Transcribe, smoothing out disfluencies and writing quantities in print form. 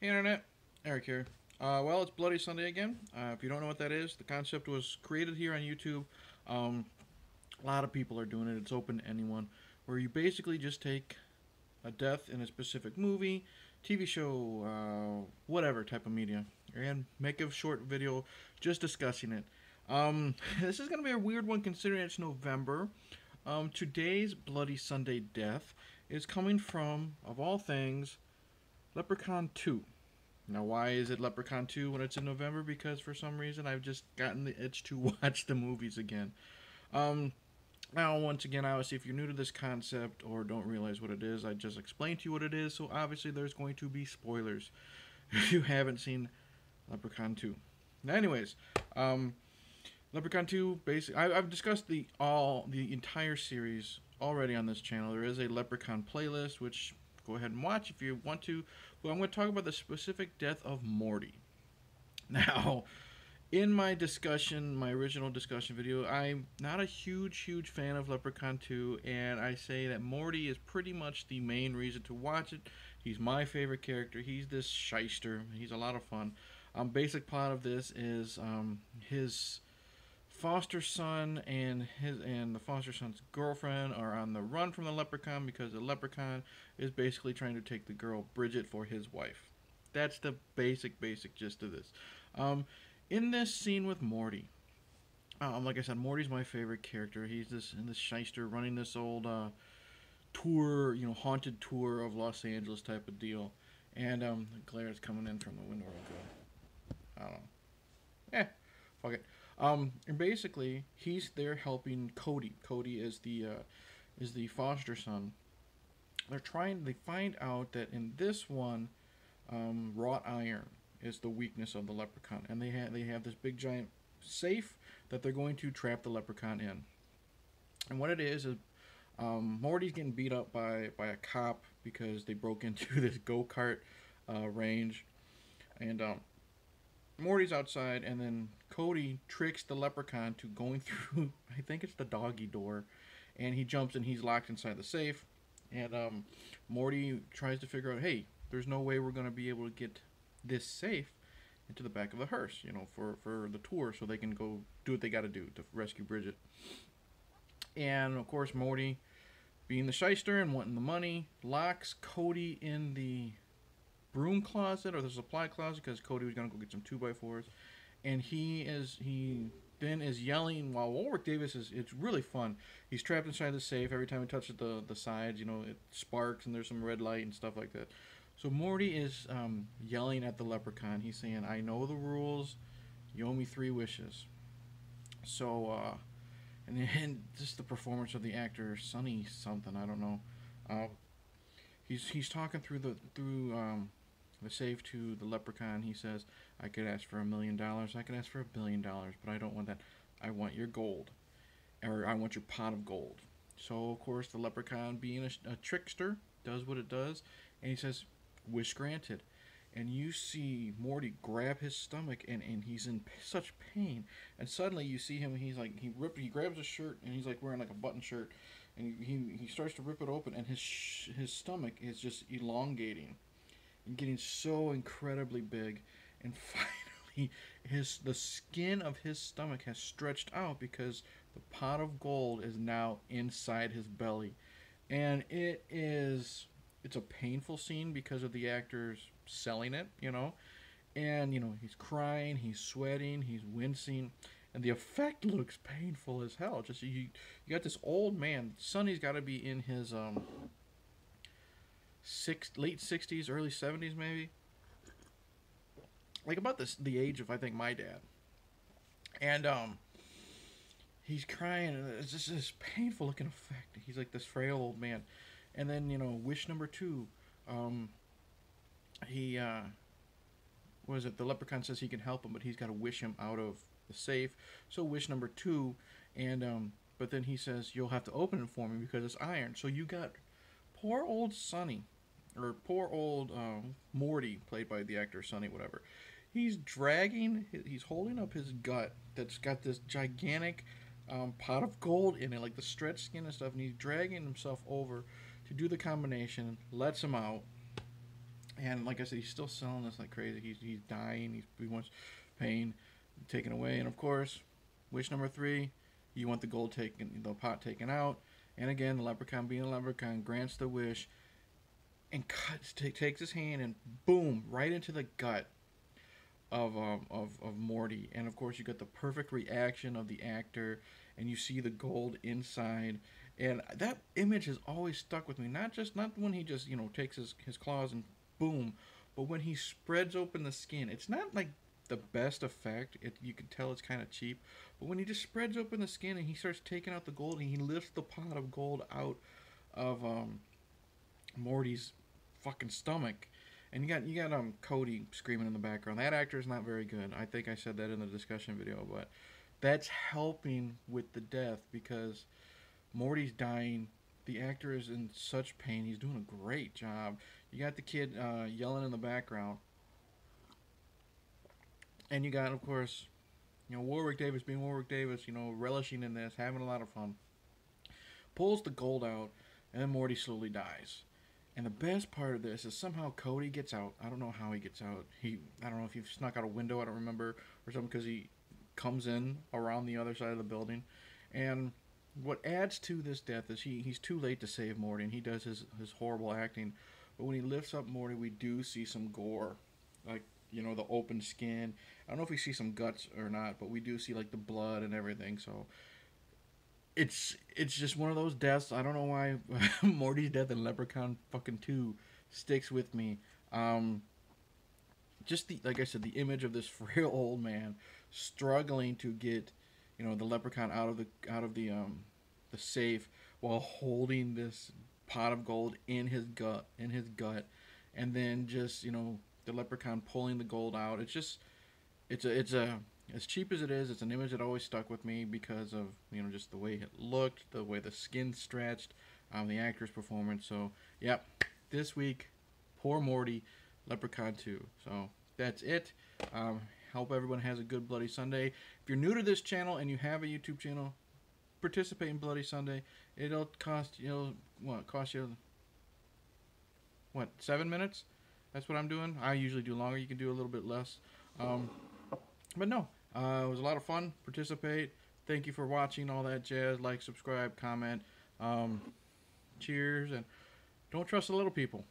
Hey Internet, Eric here. Well, it's Bloody Sunday again. If you don't know what that is, the concept was created here on YouTube. Um, a lot of people are doing it. It's open to anyone, where you basically just take a death in a specific movie, TV show, whatever type of media, and make a short video just discussing it. This is gonna be a weird one considering it's November. Today's Bloody Sunday death is coming from, of all things, Leprechaun 2. Now, why is it Leprechaun 2 when it's in November? Because for some reason I've just gotten the itch to watch the movies again. Um, Now, once again, obviously, if you're new to this concept or don't realize what it is, I just explained to you what it is, so obviously there's going to be spoilers if you haven't seen Leprechaun 2. Now, anyways, um, Leprechaun 2, basically, I've discussed the entire series already on this channel. There is a Leprechaun playlist, which go ahead and watch if you want to. But I'm going to talk about the specific death of Morty. Now, in my discussion, my original discussion video, I'm not a huge fan of Leprechaun 2, and I say that Morty is pretty much the main reason to watch it. He's my favorite character. He's this shyster. He's a lot of fun. Basic plot of this is his foster son and the foster son's girlfriend are on the run from the leprechaun because the leprechaun is basically trying to take the girl Bridget for his wife. That's the basic gist of this. Um, in this scene with Morty, like I said, Morty's my favorite character. He's this shyster running this old tour, haunted tour of Los Angeles type of deal. And the glare is coming in from the window real good. I don't know. Eh, fuck it. And basically, he's there helping Cody. Cody is the foster son. They find out that in this one, wrought iron is the weakness of the leprechaun, and they have this big giant safe that they're going to trap the leprechaun in. And what it is Morty's getting beat up by a cop because they broke into this go kart range, and Morty's outside, and then Cody tricks the leprechaun to going through, I think it's the doggy door, and he jumps and he's locked inside the safe. And Morty tries to figure out, hey, there's no way we're going to be able to get this safe into the back of the hearse, for the tour so they can go do what they got to do to rescue Bridget. And of course, Morty, being the shyster and wanting the money, locks Cody in the broom closet or the supply closet because Cody was gonna go get some 2x4s, and he then is yelling while Warwick Davis is. It's really fun. He's trapped inside the safe. Every time he touches the sides, it sparks and there's some red light and stuff like that. So Morty is yelling at the leprechaun. He's saying, "I know the rules. You owe me 3 wishes." So and then just the performance of the actor Sonny something, I don't know. Uh, he's talking through the safe to the leprechaun. He says, "I could ask for $1 million. I could ask for $1 billion, but I don't want that. I want your gold, or I want your pot of gold." So of course the leprechaun, being a trickster, does what it does, and he says, "Wish granted." And you see Morty grab his stomach, and he's in such pain. And suddenly you see him. He's like he grabs his shirt, and he's like wearing like a button shirt, and he starts to rip it open, and his stomach is just elongating and getting so incredibly big, and finally the skin of his stomach has stretched out because the pot of gold is now inside his belly. And it's a painful scene because of the actors selling it. And he's crying, he's sweating, he's wincing, and the effect looks painful as hell. Just you got this old man. Sonny's got to be in his late 60s, early 70s, maybe, like about the age of, I think, my dad. And he's crying, and it's just this painful looking effect. He's like this frail old man. And then wish number two, he what is it? The leprechaun says he can help him, but he's got to wish him out of the safe. So wish number two, and but then he says, "You'll have to open it for me because it's iron." So you got poor old Sonny, or poor old Morty, played by the actor Sonny, whatever. He's holding up his gut that's got this gigantic pot of gold in it, like the stretched skin and stuff, and he's dragging himself over to do the combination, lets him out, And like I said, he's still selling this like crazy. He's dying. He wants pain taken away. And of course, wish number 3, you want the gold taken, the pot taken out. And again, the leprechaun being a leprechaun grants the wish and takes his hand and boom, right into the gut of Morty. And of course, you get the perfect reaction of the actor, and you see the gold inside. And that image has always stuck with me. Not when he just takes his claws and boom, but when he spreads open the skin. It's not like the best effect. You can tell it's kind of cheap, but when he just spreads open the skin and he starts taking out the gold and he lifts the pot of gold out of Morty's fucking stomach. And you got Cody screaming in the background. That actor is not very good. I think I said that in the discussion video, but that's helping with the death because Morty's dying. The actor is in such pain. He's doing a great job. You got the kid yelling in the background, and you got, of course, Warwick Davis being Warwick Davis. Relishing in this, having a lot of fun. Pulls the gold out, and then Morty slowly dies. And the best part of this is somehow Cody gets out. I don't know how he gets out. I don't know if he snuck out a window. I don't remember, or something, because he comes in around the other side of the building. And what adds to this death is he's too late to save Morty, and he does his horrible acting. But when he lifts up Morty, we do see some gore, like the open skin. I don't know if we see some guts or not, but we do see like the blood and everything. So it's just one of those deaths. I don't know why Morty's death in Leprechaun fucking 2 sticks with me. Just like I said, the image of this frail old man struggling to get the leprechaun out of the safe while holding this pot of gold in his gut, and then just the leprechaun pulling the gold out. It's a as cheap as it is, it's an image that always stuck with me because of just the way it looked, the way the skin stretched, the actor's performance. So yep, this week, poor Morty, Leprechaun 2. So that's it. Hope everyone has a good Bloody Sunday. If you're new to this channel and you have a YouTube channel, participate in Bloody Sunday. It'll cost cost you 7 minutes? That's what I'm doing. I usually do longer. You can do a little bit less. But no, it was a lot of fun. Participate. Thank you for watching all that jazz. Like, subscribe, comment. Cheers, and don't trust the little people.